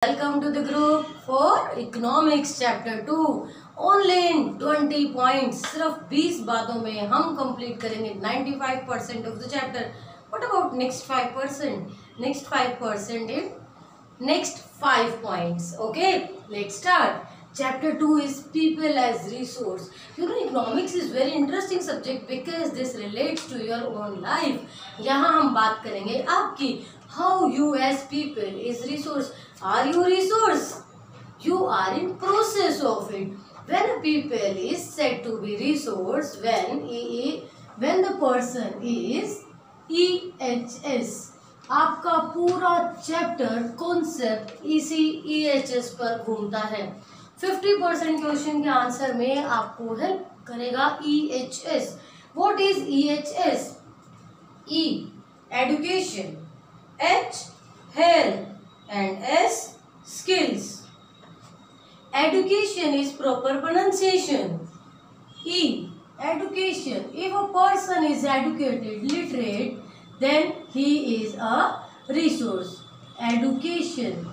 Welcome to the group for Economics Chapter 2. Only in 20 points. सिर्फ 20 बातों में हम complete करेंगे 95% of the chapter. What about next 5%? Next 5% in next 5 points. Okay, let's start. Chapter 2 is people as resource. You know, economics is very interesting subject because this relates to your own life. यहाँ हम बात करेंगे आपकी how you as people is resource. Are you resource? You are in process of it. When a people is said to be resource, when the person is EHS. आपका पूरा chapter concept इसी EHS पर घूमता है. 50% question के answer में आपको help करेगा EHS. What is EHS? E education, H health and S skills. Education is proper pronunciation. E education. If a person is educated, literate, then he is a resource. Education.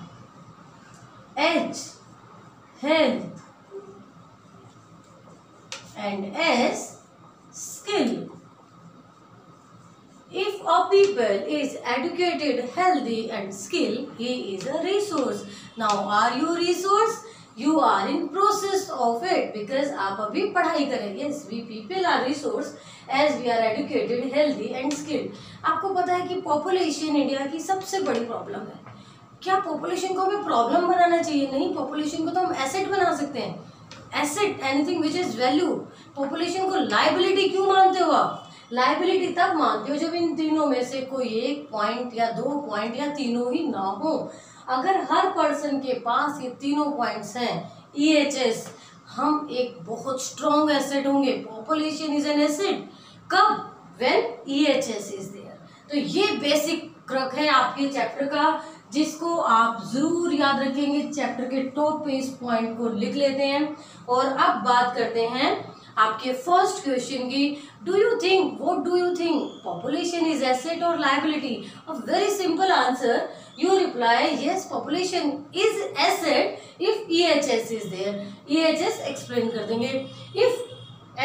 H health and S skill. If a people is educated, healthy and skilled, he is a resource. Now are you resource? You are in process of it because आप अभी पढ़ाई करेंगे. Yes, we people are resource as we are educated, healthy and skilled. आपको पता है कि population India की सबसे बड़ी प्रॉब्लम है. क्या पॉपुलेशन को हमें प्रॉब्लम बनाना चाहिए? नहीं, पॉपुलेशन को तो हम एसेट बना सकते हैं. Asset anything which is value. Population को लाइबिलिटी क्यों मानते हो आप? लाइबिलिटी तब मानते हो जब इन तीनों में से कोई एक पॉइंट या दो पॉइंट या तीनों ही ना हो. अगर हर पर्सन के पास ये तीनों पॉइंट्स हैं EHS, हम एक बहुत स्ट्रॉन्ग एसेट होंगे. पॉपुलेशन इज एन एसेट कब? When EHS is there. तो ये बेसिक क्रक है आपके चैप्टर का जिसको आप जरूर याद रखेंगे. चैप्टर के टॉप पे इस पॉइंट को लिख लेते हैं. और अब बात करते हैं आपके फर्स्ट क्वेश्चन की. Do you think, what do you think, population is asset और liability? A very simple answer. You reply yes, population is asset if EHS is there. EHS explain कर देंगे. If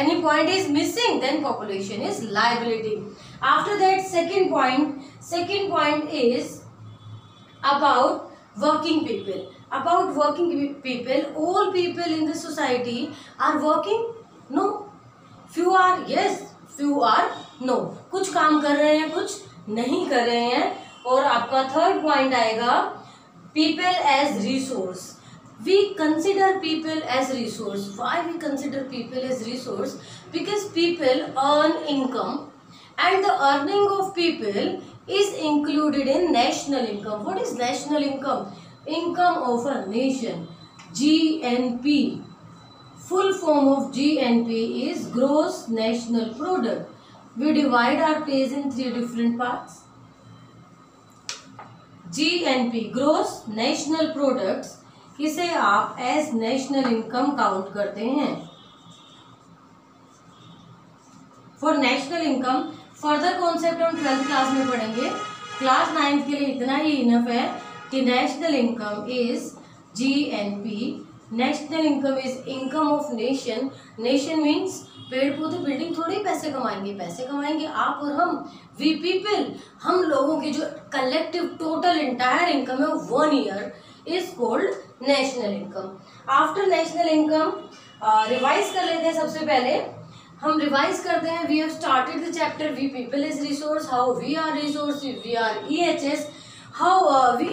any point is missing, then population is liability. After that, second point is about working people. About working people, all people in the society are working? No. Few are yes, few are no. कुछ काम कर रहे हैं, कुछ नहीं कर रहे हैं. और आपका थर्ड पॉइंट आएगा people as resource. We consider people as resource. Why we consider people as resource? Because people earn income and the earning of people is included in national income. What is national income? Income of a nation. GNP. Full form of GNP is gross national product. We divide our place in 3 different parts. GNP, gross national products, किसे आप as national income count करते हैं. For national income further concept हम 12th class में पढ़ेंगे. Class 9th के लिए इतना ही इनफ है कि national income is GNP. National income is income of nation. Nation means पेड़ पौधे बिल्डिंग थोड़ी पैसे कमाएंगे. पैसे कमाएंगे आप और हम. वी पीपल, हम लोगों की जो कलेक्टिव टोटल इंटायर इनकम है 1 year is called national income. After national income revise कर लेते हैं. सबसे पहले हम रिवाइज करते हैं. we have started the chapter we people is resource, how we are resource if we are EHS, how we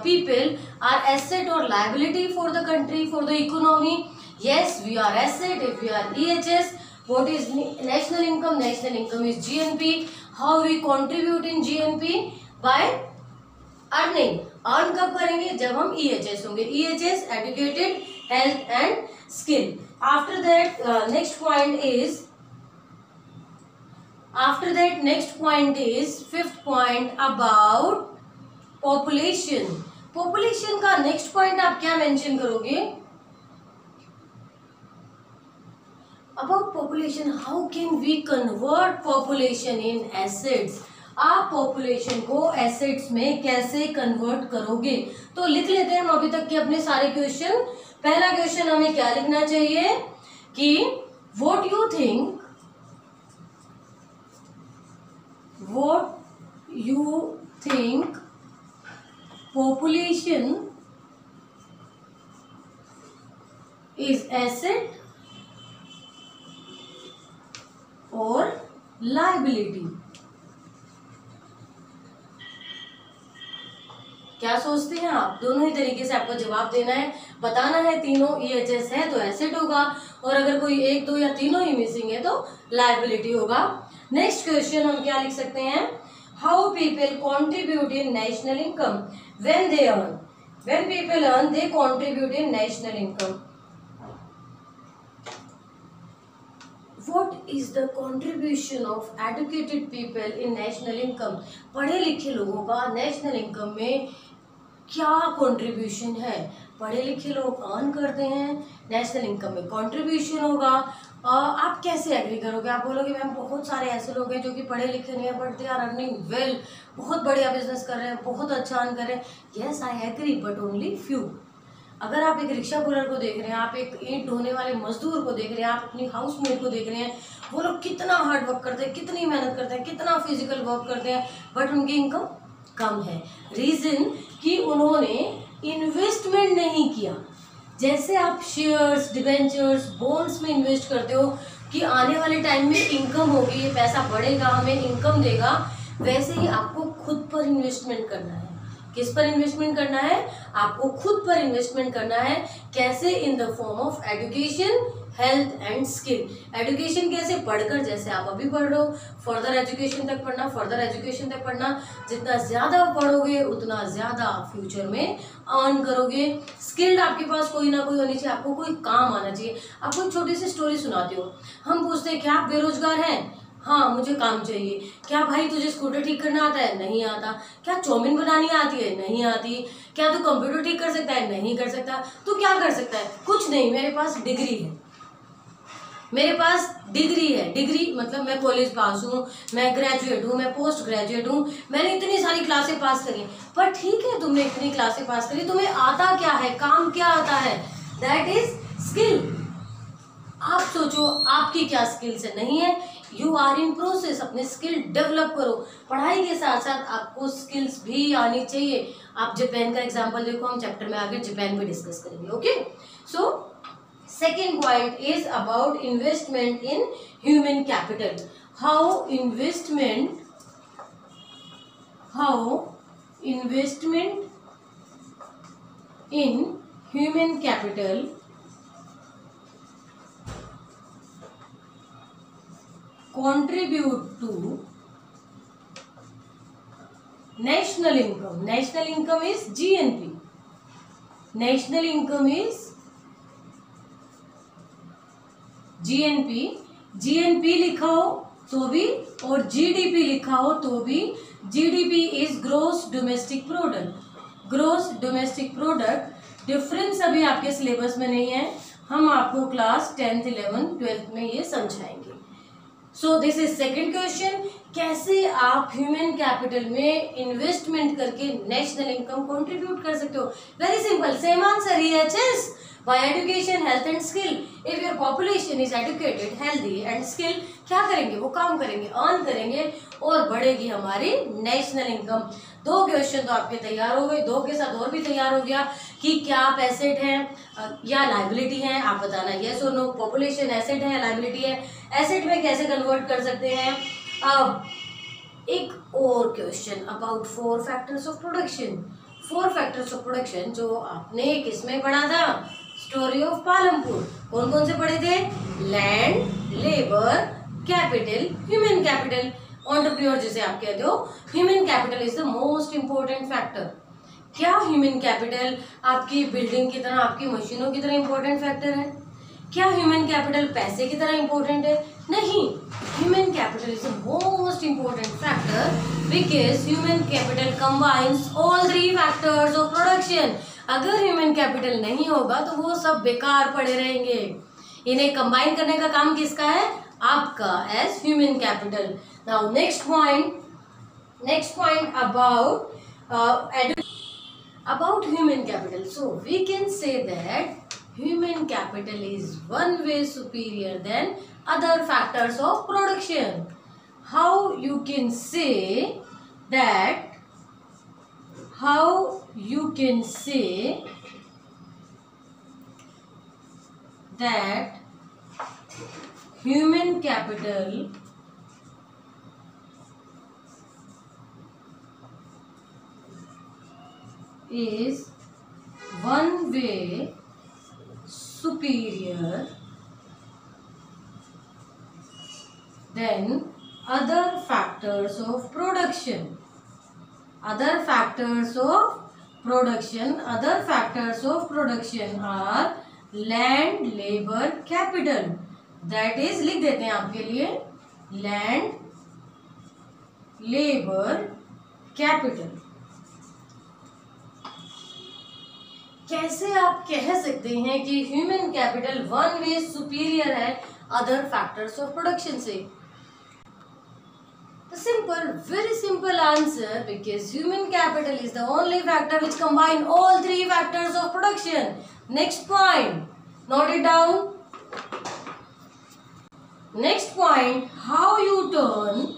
people are asset or liability for the country, for the economy. Yes, we are asset if we are EHS. What is national income? National income is GNP. How we contribute in GNP? By earning. Earn कब करेंगे? जब हम EHS होंगे. EHS educated, health and skill. After that next point is fifth point about population. population का next point आप क्या mention करोगे? About population, how can we convert population in assets? आप पॉपुलेशन को एसेट्स में कैसे कन्वर्ट करोगे। तो लिख लेते हैं हम अभी तक के अपने सारे क्वेश्चन। पहला क्वेश्चन हमें क्या लिखना चाहिए कि what you think population is asset और लायबिलिटी। क्या सोचते हैं आप? दोनों ही तरीके से आपको जवाब देना है, बताना है। तीनों EHS है तो एसेट होगा, और अगर कोई एक दो या तीनों ही मिसिंग है तो लायबिलिटी होगा। नेक्स्ट क्वेश्चन हम क्या लिख सकते हैं, how people contribute in national income when they earn. When people earn they contribute in national income. What is the contribution of educated people in national income? पढ़े लिखे लोगों का नेशनल इनकम में क्या कंट्रीब्यूशन है? पढ़े लिखे लोग अर्न करते हैं, नेशनल इनकम में कंट्रीब्यूशन होगा। आप कैसे एग्री करोगे? आप बोलोगे मैम बहुत सारे ऐसे लोग हैं जो कि पढ़े लिखे नहीं है but they are earning well, बहुत बढ़िया बिजनेस कर रहे हैं, बहुत अच्छा अर्न कर रहे हैं। Yes I agree, but only few. अगर आप एक रिक्शा पुलर को देख रहे हैं, आप एक ईंट ढोने वाले मजदूर को देख रहे हैं, आप अपनी हाउसमेट को देख रहे हैं, वो लोग कितना हार्ड वर्क करते हैं, कितनी मेहनत करते हैं, कितना फिजिकल वर्क करते हैं, बट उनकी इनकम कम है। रीजन कि उन्होंने इन्वेस्टमेंट नहीं किया। जैसे आप शेयर्स, डिबेंचर्स, बॉन्ड्स में इन्वेस्ट करते हो कि आने वाले टाइम में इनकम होगी, ये पैसा बढ़ेगा, हमें इनकम देगा, वैसे ही आपको खुद पर इन्वेस्टमेंट करना है। किस पर इन्वेस्टमेंट करना है? आपको खुद पर इन्वेस्टमेंट करना है। कैसे? In the form of education, health and skill. Education कैसे? पढ़कर, जैसे आप अभी पढ़ रहे हो, फर्दर एजुकेशन तक पढ़ना, फर्दर एजुकेशन तक पढ़ना। जितना ज़्यादा पढ़ोगे उतना ज़्यादा फ्यूचर में अर्न करोगे। स्किल्ड आपके पास कोई ना कोई होनी चाहिए, आपको कोई काम आना चाहिए। आपको एक छोटी सी स्टोरी सुनाती हो, हम पूछते हैं क्या आप बेरोजगार हैं? हाँ मुझे काम चाहिए। क्या भाई तुझे स्कूटर ठीक करना आता है? नहीं आता। क्या चाउमीन बनानी आती है? नहीं आती। क्या तू कंप्यूटर ठीक कर सकता है? नहीं कर सकता। तू क्या कर सकता है? कुछ नहीं, मेरे पास डिग्री है। मेरे पास डिग्री है। डिग्री मतलब मैं कॉलेज पास हूँ, मैं ग्रेजुएट हूँ, मैं पोस्ट ग्रेजुएट हूँ, मैंने इतनी सारी क्लासें पास करी। पर ठीक है, तुमने इतनी क्लासें पास करी, तुम्हें आता क्या है? काम क्या आता है? That is skill. आप सोचो आपकी क्या स्किल्स है? नहीं है। यू आर इन प्रोसेस, अपने स्किल डेवलप करो। पढ़ाई के साथ साथ आपको स्किल्स भी आनी चाहिए। आप जापान का एग्जांपल देखो, हम चैप्टर में आगे जापान पे डिस्कस करेंगे। Okay, so second point is about investment in human capital. How investment in human capital contribute to national income. National income is GNP. National income is GNP. GNP लिखा हो तो भी और GDP लिखा हो तो भी। GDP is gross domestic product. Gross domestic product difference अभी आपके सिलेबस में नहीं है, हम आपको क्लास 10th 11th 12th में ये समझाएंगे। So this is second question, कैसे आप ह्यूमन कैपिटल में इन्वेस्टमेंट करके नेशनल इनकम कंट्रीब्यूट कर सकते हो। Very simple, same answer EHS by education, health and skill. If your population is educated, healthy and skilled, क्या करेंगे? वो काम करेंगे, अर्न करेंगे और बढ़ेगी हमारी नेशनल इनकम। 2 क्वेश्चन तो आपके तैयार हो गए, 2 के साथ और भी तैयार हो गया कि क्या आप एसेट हैं या लाइबिलिटी हैं। आप बताना येस और नो। पॉपुलेशन एसेट है या लाइबिलिटी है? एसेट में कैसे कन्वर्ट कर सकते हैं। अब एक और question about 4 factors of production. 4 factors of production जो आपने किसमें पढ़ा था? Story of Palampur. कौन कौन से पढ़े थे? Land, labour, capital, human capital. Entrepreneur जिसे आप कहते हो, human capital is the most important factor. क्या ह्यूमन कैपिटल आपकी बिल्डिंग की तरह, आपकी मशीनों की तरह इंपॉर्टेंट फैक्टर है? क्या ह्यूमन कैपिटल पैसे की तरह इंपॉर्टेंट है? नहीं। Human capital is the most important factor because human capital combines all 3 factors of production. अगर ह्यूमन कैपिटल नहीं होगा तो वो सब बेकार पड़े रहेंगे। इन्हें कंबाइन करने का काम किसका है? आपका, as human capital. Now next point, Next point about human capital. So we can say that human capital is one way superior than other factors of production. How you can say that? How you can say that human capital is one way superior than other factors of production. Other factors of production are land, labor, capital. That is, लिख देते हैं आपके लिए, land, labor, capital. कैसे आप कह सकते हैं कि human capital one way superior है अदर फैक्टर्स ऑफ प्रोडक्शन से? The simple, very simple answer, because human capital is the only factor which combine all three factors of production. Next point, note it down. Next point, how we turn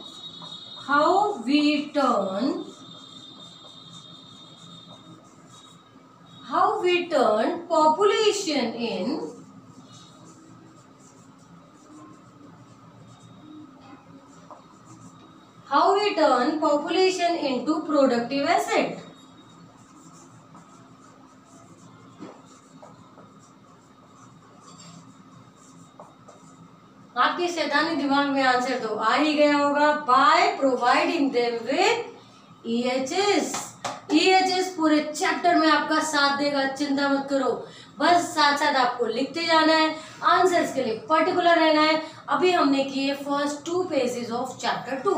population into productive asset. आपके शैतानी दिमाग में answer तो आ ही गया होगा, by providing them with EHS. EHS पूरे chapter में आपका साथ देगा, चिंता मत करो, बस साथ साथ आपको लिखते जाना है, आंसर्स के लिए पर्टिकुलर रहना है. अभी हमने किए first 2 pages of chapter 2.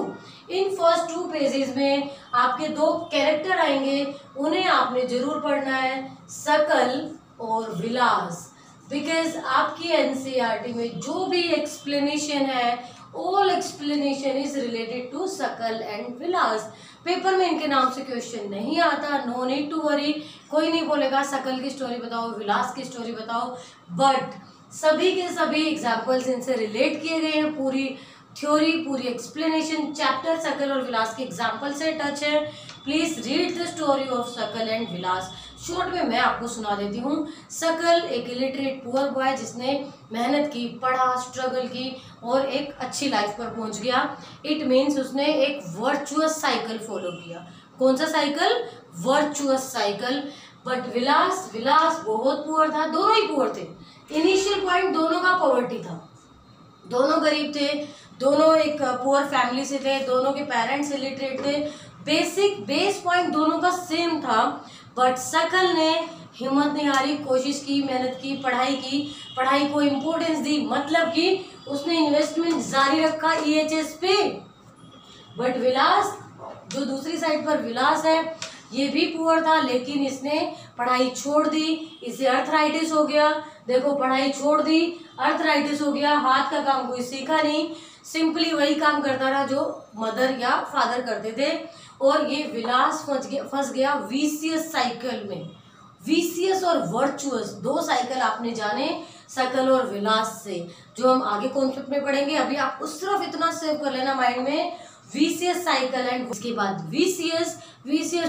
In first 2 pages में आपके 2 कैरेक्टर आएंगे, उन्हें आपने जरूर पढ़ना है, सकल और विलास. बिकॉज आपकी एनसीईआरटी में जो भी एक्सप्लेनेशन है, all explanation is related to Sakal and Vilas. Paper में इनके नाम से क्वेश्चन नहीं आता, नो नीड टू वरी. कोई नहीं बोलेगा सकल की स्टोरी बताओ, विलास की स्टोरी बताओ, बट सभी के सभी एग्जाम्पल्स इनसे रिलेट किए गए हैं. पूरी थ्योरी, पूरी एक्सप्लेनेशन चैप्टर सकल और विलास के एग्जाम्पल से टच है. Please read the story of सकल एंड विलास. शॉर्ट में मैं आपको सुना देती हूँ. सकल एक इलिटरेट पुअर बॉय जिसने मेहनत की, पढ़ा, स्ट्रगल की और एक अच्छी लाइफ पर पहुंच गया. इट मीन्स उसने एक वर्चुअस साइकिल फॉलो किया. कौन सा साइकिल? Virtuous cycle. बट विलास बहुत पुअर था. दोनों ही पुअर थे. इनिशियल पॉइंट दोनों का पॉवर्टी था, दोनों गरीब थे, दोनों एक पुअर फैमिली से थे, दोनों के पेरेंट्स इलिटरेट थे. बेसिक बेस पॉइंट दोनों का सेम था. बट सकल ने हिम्मत नहीं हारी, कोशिश की, मेहनत की, पढ़ाई को इम्पोर्टेंस दी, मतलब कि उसने इन्वेस्टमेंट जारी रखा EHS पे. बट विलास, जो दूसरी साइड पर विलास है, ये भी पुअर था, लेकिन इसने पढ़ाई छोड़ दी. इसे अर्थराइटिस हो गया. देखो, पढ़ाई छोड़ दी, अर्थराइटिस हो गया, हाथ का काम कोई सीखा नहीं, सिंपली वही काम करता रहा जो मदर या फादर करते थे. और ये विलास फंस गया वीसियस साइकिल में. वीसियस और वर्चुअस 2 साइकिल आपने जाने सकल और विलास से, जो हम आगे कॉन्सेप्ट में पढ़ेंगे. अभी आप उस तरफ इतना सेव कर लेना माइंड में, वीसियस साइकिल एंड उसके बाद वीसियस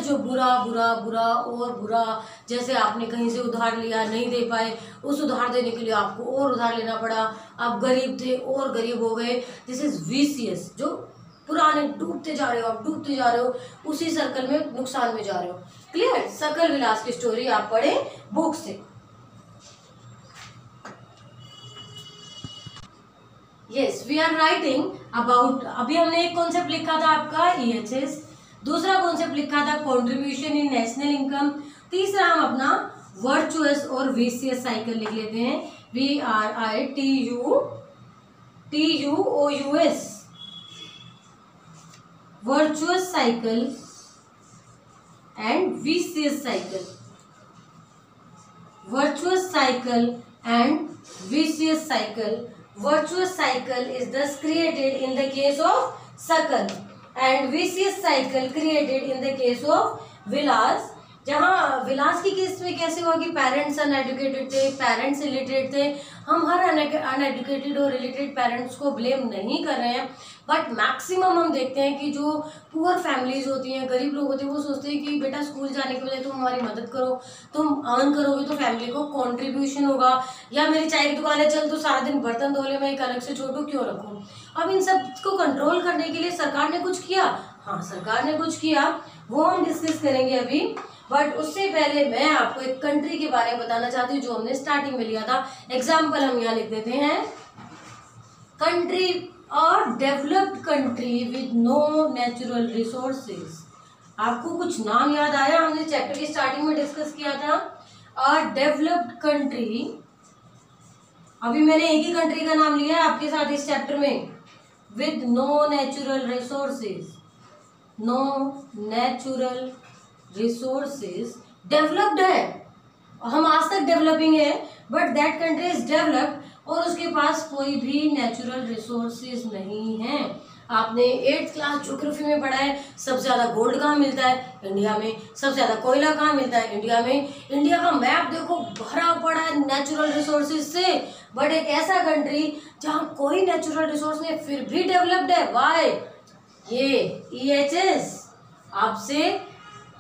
जो बुरा और बुरा. जैसे आपने कहीं से उधार लिया, नहीं दे पाए, उस उधार देने के लिए आपको और उधार लेना पड़ा, आप गरीब थे और गरीब हो गए. दिस इज वीसियस, जो पुराने डूबते जा रहे हो, उसी सर्कल में नुकसान में जा रहे हो. क्लियर? सकल विलास की स्टोरी आप पढ़े बुक से. Yes, we are writing about, अभी हमने एक कॉन्सेप्ट लिखा था आपका EHS, दूसरा कॉन्सेप्ट लिखा था कंट्रीब्यूशन इन नेशनल इनकम, तीसरा हम अपना वर्चुअस और वीसियस साइकिल लिख लेते हैं. VRITUOUS, virtuous cycle and vicious cycle. Virtuous cycle and vicious cycle. Virtuous cycle is thus created in the case of Sakal and vicious cycle created in the case of Vilas. जहाँ विलास की case में कैसे हुआ कि parents uneducated थे, parents illiterate थे। हम हर अनएडुकेटेड और इलिटरेट पेरेंट्स को ब्लेम नहीं कर रहे हैं, बट मैक्सिमम हम देखते हैं कि जो पुअर फैमिलीज होती हैं, गरीब लोग होते हैं, वो सोचते हैं कि बेटा स्कूल जाने के बजाय तुम हमारी मदद करो, तुम अर्न करोगे तो फैमिली को कॉन्ट्रीब्यूशन होगा, या मेरी चाय की दुकान है, चल तो सारा दिन बर्तन धो ले, मैं एक अलग से छोटू क्यों रखूँ। अब इन सब को कंट्रोल करने के लिए सरकार ने कुछ किया, हाँ सरकार ने कुछ किया, वो हम डिस्कस करेंगे अभी। बट उससे पहले मैं आपको एक कंट्री के बारे में बताना चाहती हूँ जो हमने स्टार्टिंग में लिया था। एग्जाम्पल हम यहाँ लिख देते हैं, कंट्री और developed country with no natural resources. आपको कुछ नाम याद आया, हमने चैप्टर की स्टार्टिंग में डिस्कस किया था। अ डेवलप्ड कंट्री, अभी मैंने एक ही कंट्री का नाम लिया है आपके साथ इस चैप्टर में, with no natural resources, no natural resources, developed है, हम आज तक डेवलपिंग है, but that country is developed और उसके पास कोई भी नेचुरल रिसोर्सेज नहीं है। आपने 8th क्लास ज्योग्राफी में पढ़ा है, सबसे ज़्यादा गोल्ड कहाँ मिलता है इंडिया में, सबसे ज़्यादा कोयला कहाँ मिलता है इंडिया में। इंडिया का मैप देखो भरा पड़ा है नेचुरल रिसोर्सेज से, बट एक ऐसा कंट्री जहाँ कोई नेचुरल रिसोर्स नहीं फिर भी डेवलप्ड है। वाई? ये EHS, आपसे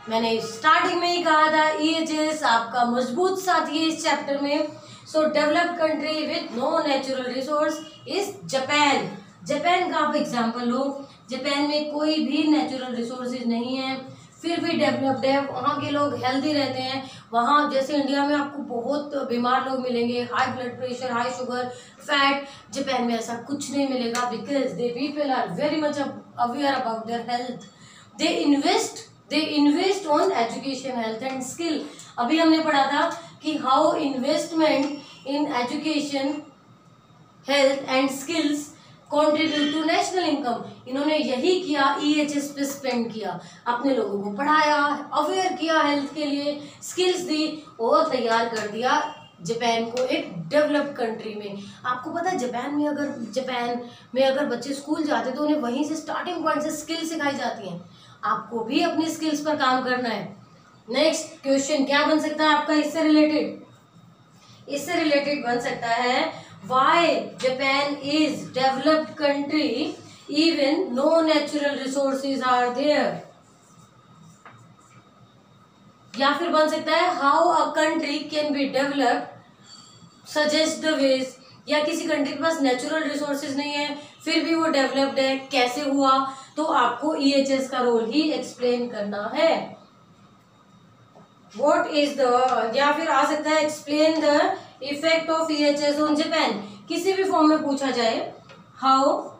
मैंने स्टार्टिंग में ही कहा था, EHS आपका मजबूत साथी है इस चैप्टर में। So developed country with no natural resource is Japan. Japan का आप एग्जांपल लो, जापान में कोई भी नेचुरल रिसोर्सेज नहीं है, फिर भी डेवलप्ड है, वहाँ के लोग हेल्दी रहते हैं। वहाँ जैसे इंडिया में आपको बहुत बीमार लोग मिलेंगे, high blood pressure, high sugar, fat, Japan में ऐसा कुछ नहीं मिलेगा, because they people are very much aware about their health. They invest on education, health and skill. अभी हमने पढ़ा था कि how investment in education, health and skills contribute to national income. इन्होंने यही किया, EHS पे स्पेंड किया, अपने लोगों को पढ़ाया, अवेयर किया हेल्थ के लिए, स्किल्स दी और तैयार कर दिया जापान को एक डेवलप्ड कंट्री में। आपको पता है जापान में अगर बच्चे स्कूल जाते तो उन्हें वहीं से स्टार्टिंग पॉइंट से स्किल सिखाई जाती हैं। आपको भी अपनी स्किल्स पर काम करना है। नेक्स्ट क्वेश्चन क्या बन सकता है आपका इससे रिलेटेड बन सकता है, why Japan is developed country even no natural resources are there. या फिर बन सकता है, how a country can be developed, suggest the ways. या किसी कंट्री के पास नेचुरल रिसोर्सेज नहीं है फिर भी वो डेवलप्ड है, कैसे हुआ, तो आपको EHS का रोल ही एक्सप्लेन करना है। व्हाट इज द, या फिर आ सकता है explain the effect of EHS on Japan. किसी भी फॉर्म में पूछा जाए, how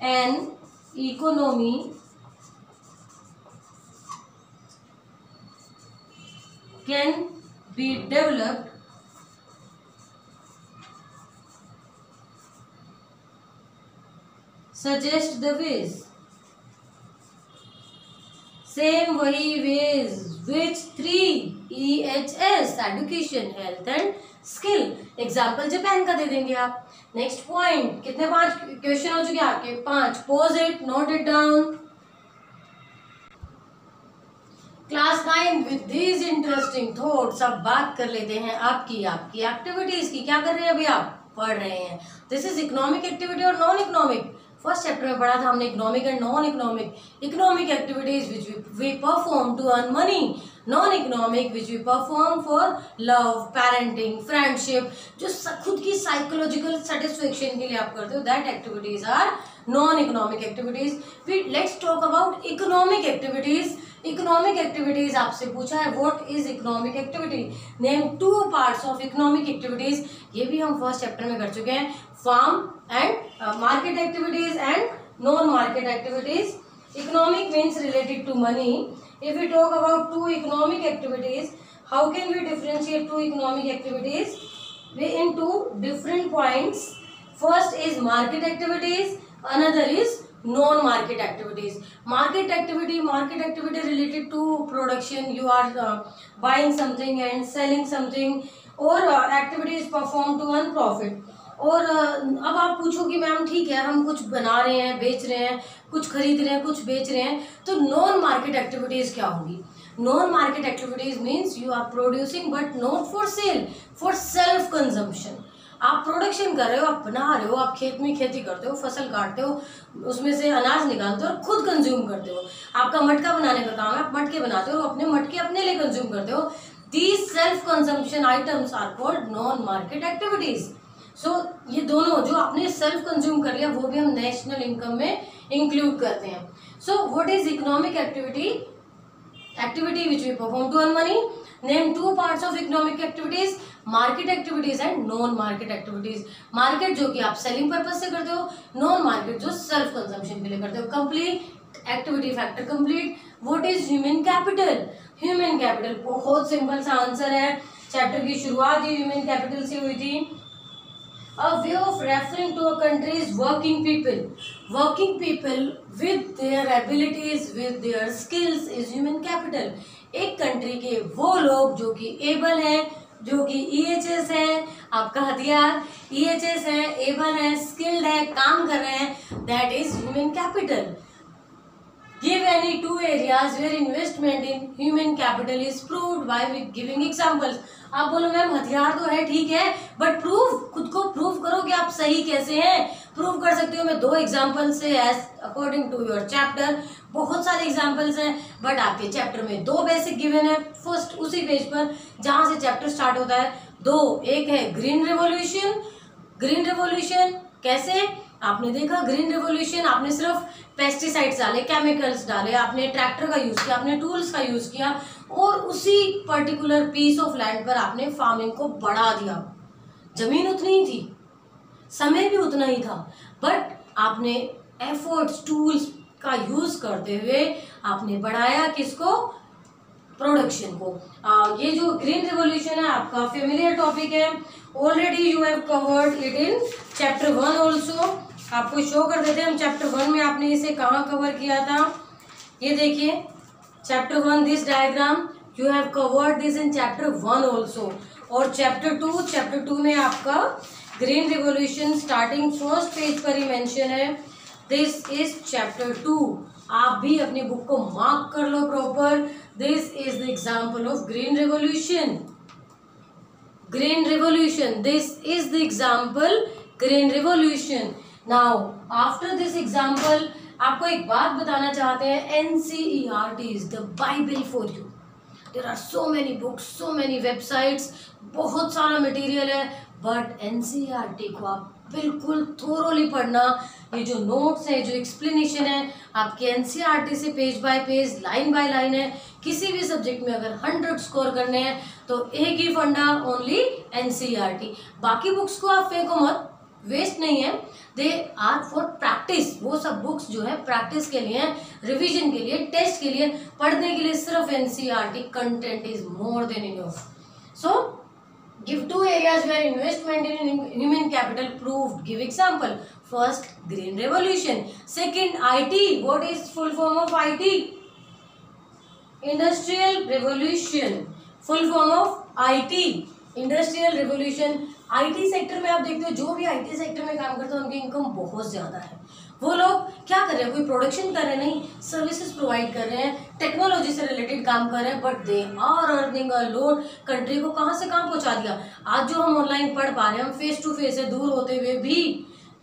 an economy can be developed suggest the ways, same वही ways which 3 EHS, education, health and skill. Example Japan का दे देंगे आप। नेक्स्ट पॉइंट, कितने 5 क्वेश्चन हो चुके आपके? 5। Pose it, note it down. Class 9 with these interesting thoughts. अब बात कर लेते हैं आपकी एक्टिविटीज की। क्या कर रहे हैं अभी आप? पढ़ रहे हैं। दिस इज इकोनॉमिक एक्टिविटी और नॉन इकोनॉमिक। फर्स्ट चैप्टर में पढ़ा था हमने economic and non economic. Economic activities which we perform to earn money, non economic which we perform for love, parenting, friendship, जो खुद की साइकोलॉजिकल सेटिस्फेक्शन के लिए आप करते हो, that activities are non economic activities. फिर let's talk about economic activities. Economic activities आपसे पूछा है, what is economic activity, name 2 parts of economic activities. ये भी हम फर्स्ट चैप्टर में कर चुके हैं, farm and market activities and non market activities. Economic means related to money. If we talk about 2 economic activities, how can we differentiate 2 economic activities? वे इन 2 different points. First is market activities, another is non-market activities. Market activity related to production. You are buying something and selling something, or activities performed to earn profit. और अब आप पूछो कि ma'am ठीक है, हम कुछ बना रहे हैं, बेच रहे हैं, कुछ खरीद रहे हैं, कुछ बेच रहे हैं, तो नॉन मार्केट एक्टिविटीज क्या होंगी? Non market activities means you are producing but not for sale, for self consumption. आप प्रोडक्शन कर रहे हो, आप बना रहे हो, आप खेत में खेती करते हो, फसल काटते हो, उसमें से अनाज निकालते हो और खुद कंज्यूम करते हो। आपका मटका बनाने का काम है, आप मटके बनाते हो, अपने मटके अपने लिए कंज्यूम करते हो। These self consumption items are called non market activities. So ये दोनों जो आपने सेल्फ कंज्यूम कर लिया वो भी हम नेशनल इनकम में इंक्लूड करते हैं। So what is economic activity? Activity which we perform to earn money. Name two parts of economic activities: market activities and non-market activities. Market जो कि आप सेलिंग पर्पज से करते हो, नॉन मार्केट जो सेल्फ कंजम्पशन के लिए करते हो। Complete activity factor complete. What is human capital? Human capital बहुत सिंपल सा आंसर है। चैप्टर की शुरुआत ही ह्यूमन कैपिटल से हुई थी। A way of referring to a country's working people. Working people with their abilities, with their skills is human capital. एक country के वो लोग जो कि एबल हैं, जो कि EHS है, आपका हथियार EHS है, एबल है, स्किल्ड है, काम कर रहे हैं, that is human capital. Give any two areas where investment in human capital is proved by giving examples. आप बोलो मैम हथियार तो है ठीक है, बट प्रूफ, खुद को प्रूफ करो कि आप सही कैसे हैं। प्रूफ कर सकते हो मैं दो एग्जाम्पल से, as according to your chapter. बहुत सारे एग्जाम्पल्स हैं बट आपके चैप्टर में दो बेसिक गिवन है। फर्स्ट उसी पेज पर जहां से चैप्टर स्टार्ट होता है, दो, एक है ग्रीन रेवोल्यूशन। ग्रीन रेवोल्यूशन कैसे? आपने देखा ग्रीन रेवोल्यूशन, आपने सिर्फ पेस्टिसाइड्स डाले, केमिकल्स डाले, आपने ट्रैक्टर का यूज किया, आपने टूल्स का यूज किया और उसी पर्टिकुलर पीस ऑफ लैंड पर आपने फार्मिंग को बढ़ा दिया। जमीन उतनी ही थी, समय भी उतना ही था, बट आपने एफर्ट्स, टूल्स का यूज करते हुए आपने बढ़ाया किसको? प्रोडक्शन को। ये जो ग्रीन रिवॉल्यूशन है आपका फेमिलियर टॉपिक है, already you have covered it in chapter 1 also. आपको शो कर देते हैं हम चैप्टर 1 में आपने इसे कहाँ कवर किया था। ये देखिए chapter 1, this diagram you have covered this in chapter 1 also. और चैप्टर 2 में आपका green revolution starting first page पर ही मेंशन है। This is chapter 2। आप भी अपनी बुक को मार्क कर लो proper. This is the example of green revolution. Green revolution, this is the example green revolution. Now after this example आपको एक बात बताना चाहते हैं, NCERT is the Bible for you. There are so many books, so many websites, बहुत सारा material है, but NCERT को आप बिल्कुल थोरोली पढ़ना। ये जो नोट्स है, जो एक्सप्लेनेशन है आपके NCERT से page bye page, line by line है। किसी भी सब्जेक्ट में अगर 100 स्कोर करने हैं तो एक ही फंडा, ओनली NCERT। बाकी बुक्स को आप फेंको मत, वेस्ट नहीं है, दे आर फॉर प्रैक्टिस। वो सब बुक्स जो है प्रैक्टिस के लिए, रिवीजन के लिए, टेस्ट के लिए, पढ़ने के लिए सिर्फ NCERT content is more than enough. So give two areas where investment in human capital proved. Give example. First, green revolution. Second, IT. What is full form of IT? Industrial revolution. Full form of IT. Industrial revolution. IT sector में आप देखते हो जो भी IT sector में काम करते हैं उनकी इनकम बहुत ज्यादा है। वो लोग क्या कर रहे हैं? कोई प्रोडक्शन कर रहे हैं नहीं, सर्विसेज प्रोवाइड कर रहे हैं, टेक्नोलॉजी से रिलेटेड काम कर रहे हैं, but they are earning a loan. Country को कहाँ से कहाँ पहुंचा दिया। आज जो हम ऑनलाइन पढ़ पा रहे हैं, हम फेस टू फेस है दूर होते हुए भी,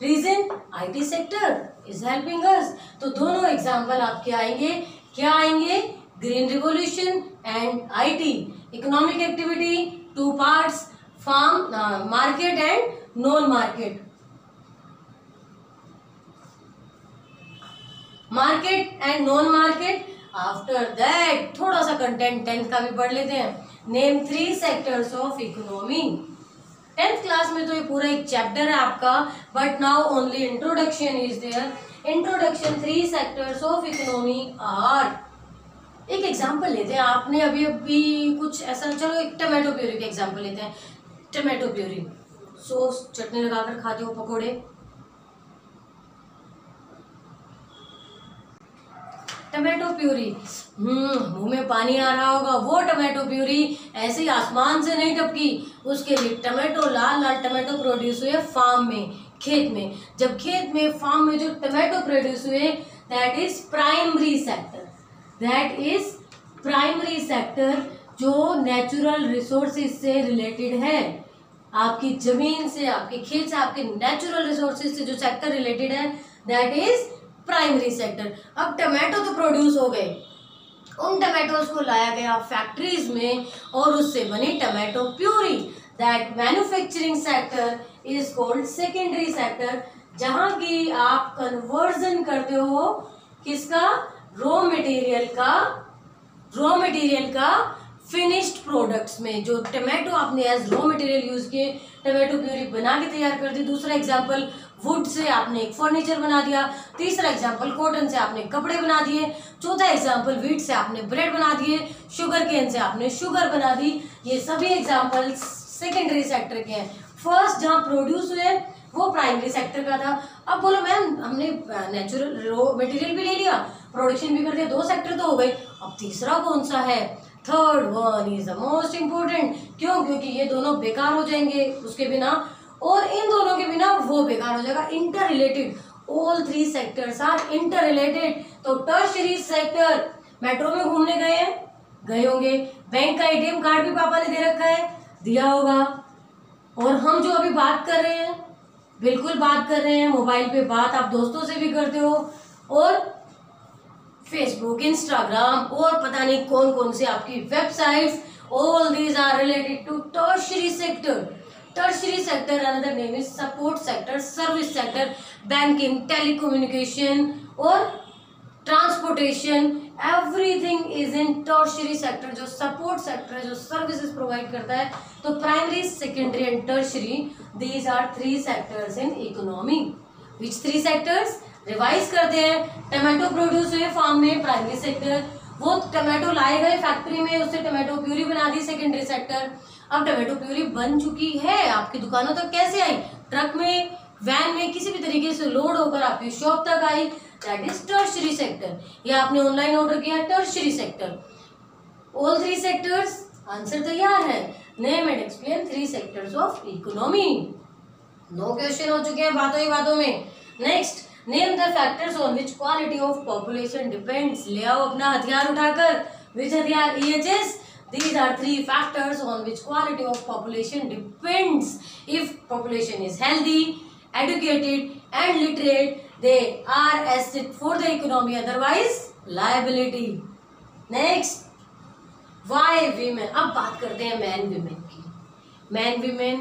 reason IT sector is helping us. तो दोनों एग्जाम्पल आपके आएंगे, क्या आएंगे? Green revolution and IT। Economic activity, two parts, farm, market and non market. Market and non market. After that थोड़ा सा कंटेंट 10th का भी पढ़ लेते हैं। Name 3 sectors of economy. 10th class में तो ये पूरा एक चैप्टर है आपका, but now only introduction is there. Introduction 3 sectors of economy are. एक एग्जांपल लेते हैं, आपने अभी अभी कुछ ऐसा, चलो एक टमाटो प्यूरी का एग्जांपल लेते हैं। टमाटो प्यूरी, सॉस चटनी लगाकर खाते हो, पकोड़े। टमाटो प्यूरी, मुंह में पानी आ रहा होगा। वो टमाटो प्यूरी ऐसे ही आसमान से नहीं टपकी, उसके लिए टमाटो, लाल लाल टमाटो प्रोड्यूस हुए फार्म में, खेत में। जब खेत में, फार्म में जो टमाटो प्रोड्यूस हुए, that is primary sector, that is primary sector, जो नेचुरल रिसोर्सेज से रिलेटेड है। आपकी जमीन से, आपके खेत से, आपके नेचुरल रिसोर्सेज से जो सेक्टर रिलेटेड है, दैट इज प्राइमरी सेक्टर। अब टमाटो तो प्रोड्यूस हो गए, उन टमाटोज को लाया गया फैक्ट्रीज में और उससे बनी tomato puree. That manufacturing sector is called secondary sector, जहां की आप कन्वर्जन करते हो किसका, रॉ मटेरियल का फिनिश्ड प्रोडक्ट्स में। जो टमाटो आपने एज रॉ मटेरियल यूज किए, टमाटो प्यूरी बना के तैयार कर दी। दूसरा एग्जांपल, वुड से आपने एक फर्नीचर बना दिया। तीसरा एग्जांपल, कॉटन से आपने कपड़े बना दिए। चौथा एग्जांपल, व्हीट से आपने ब्रेड बना दिए। शुगर केन से आपने शुगर बना दी। ये सभी एग्जांपल्स सेकेंडरी सेक्टर के हैं। फर्स्ट जहाँ प्रोड्यूस हुए वो प्राइमरी सेक्टर का था। अब बोलो मैम, हमने नेचुरल रॉ मटेरियल भी ले लिया, प्रोडक्शन भी कर दिया, 2 सेक्टर तो हो गए, अब तीसरा कौन सा है? Third one is the most important. क्यों? क्योंकि ये दोनों बेकार हो जाएंगे उसके बिना, और इन दोनों के बिना वो बेकार हो जाएगा। Interrelated, all 3 sectors are interrelated. तो टर्शियरी सेक्टर, मेट्रो में घूमने गए होंगे, बैंक का एटीएम कार्ड भी पापा ने दे रखा है, दिया होगा। और हम जो अभी बात कर रहे हैं, बिल्कुल बात कर रहे हैं, मोबाइल पे बात आप दोस्तों से भी करते हो, और फेसबुक, इंस्टाग्राम और पता नहीं कौन कौन से आपकी websites, all these are related to tertiary sector. Tertiary sector another name is support sector, service sector, banking, telecommunication और transportation, everything is in tertiary sector. जो सपोर्ट सेक्टर है, जो सर्विसेज प्रोवाइड करता है। तो primary, secondary and tertiary, these are 3 sectors in economy. Which 3 sectors? Revise करते हैं। Tomato produce हुए फार्म में, प्राइमरी सेक्टर। वो टमाटो लाए गए फैक्ट्री में, उससे टमाटो प्यूरी बना दी, सेकेंडरी सेक्टर। अब टमाटो प्यूरी बन चुकी है, आपकी दुकानों तक कैसे आई? ट्रक में, वैन में, किसी भी तरीके से लोड होकर आपकी शॉप तक आई, दैट इज टर्शियरी सेक्टर। या आपने ऑनलाइन ऑर्डर किया, tertiary sector. All 3 sectors, answer तैयार है। Name and explain 3 sectors of economy. 9 question हो चुके हैं बातों ही बातों में। Next, name the factors on which quality of population depends. ले आओ अपना हथियार उठाकर। विच हथियार? EHS। These are 3 factors on which quality of population depends. If population is healthy, educated and literate, they are asset for the economy, otherwise liability. Next, why women? अब बात करते हैं मैन वीमेन की। मैन वीमेन,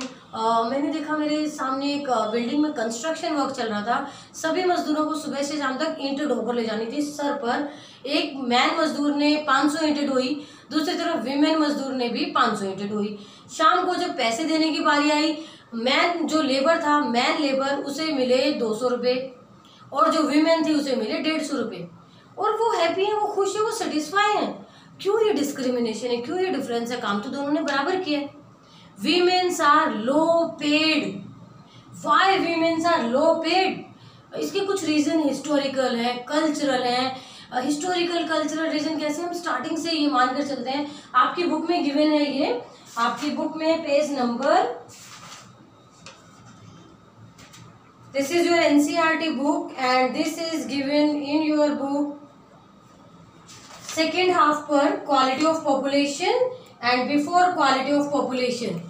मैंने देखा मेरे सामने एक बिल्डिंग में कंस्ट्रक्शन वर्क चल रहा था। सभी मजदूरों को सुबह से शाम तक ईंटें ढोकर ले जानी थी सर पर। एक मैन मजदूर ने 500 ईंटें ढोई, दूसरी तरफ वीमेन मजदूर ने भी 500 ईंटें ढोई। शाम को जब पैसे देने की बारी आई, मैन जो लेबर था, मैन लेबर, उसे मिले 200 रुपये, और जो वीमेन थी उसे मिले 150 रुपये। और वो हैप्पी है, वो खुश है, वो सेटिस्फाई है। क्यों ये डिस्क्रिमिनेशन है? क्यों ये डिफरेंस है? काम तो दोनों ने बराबर किया है। Women's are low paid. Why women's are low paid? इसके कुछ रीजन हिस्टोरिकल है, कल्चरल है। हिस्टोरिकल कल्चरल रीजन कैसे? हम स्टार्टिंग से ये मानकर चलते हैं। आपकी बुक में गिवन है, ये आपकी बुक में page number, this is your NCERT book and this is given in your book second half पर, quality of population and before quality of population.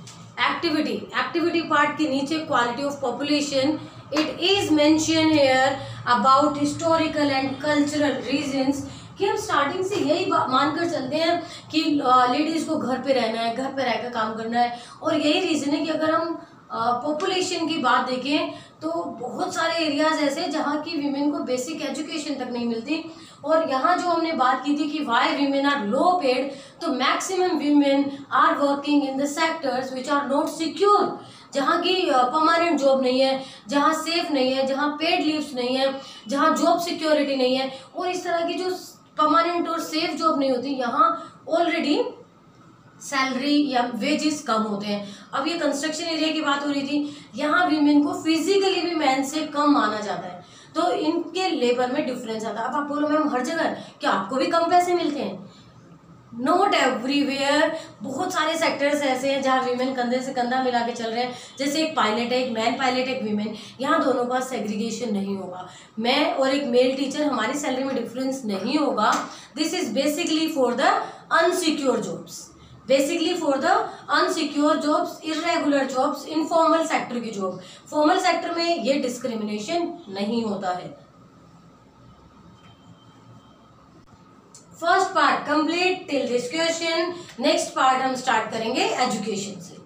Activity part के नीचे quality of population, it is mention here about historical and cultural reasons. कि हम starting से यही मानकर चलते हैं कि लेडीज को घर पे रहना है, घर पे रहकर काम करना है। और यही रीजन है कि अगर हम पॉपुलेशन की बात देखें तो बहुत सारे एरियाज ऐसे जहाँ की वीमेन को बेसिक एजुकेशन तक नहीं मिलती। और यहाँ जो हमने बात की थी कि why women are low paid, तो maximum women are working in the sectors which are not secure, जहाँ की परमानेंट जॉब नहीं है, जहाँ सेफ नहीं है, जहाँ पेड लीव्स नहीं है, जहाँ जॉब सिक्योरिटी नहीं है। और इस तरह की जो परमानेंट और सेफ जॉब नहीं होती, यहाँ ऑलरेडी सैलरी या वेजेस कम होते हैं। अब ये कंस्ट्रक्शन एरिया की बात हो रही थी, यहाँ वीमेन को फिजिकली भी मैन से कम माना जाता है। तो इनके लेबर में डिफरेंस आता है। अब आप बोलो मैम हर जगह क्या आपको भी कम पैसे मिलते हैं? Not everywhere. बहुत सारे सेक्टर्स ऐसे हैं जहाँ वीमेन कंधे से कंधा मिला के चल रहे हैं। जैसे एक पायलट है, एक मैन पायलट, एक वीमेन, यहाँ दोनों का सेग्रीगेशन नहीं होगा। मैं और एक मेल टीचर, हमारी सैलरी में डिफरेंस नहीं होगा। This is basically for the unsecure jobs, basically for the unsecure jobs, irregular jobs, informal sector की जॉब। फॉर्मल सेक्टर में ये डिस्क्रिमिनेशन नहीं होता है। First part complete till this question. Next part हम स्टार्ट करेंगे एजुकेशन से।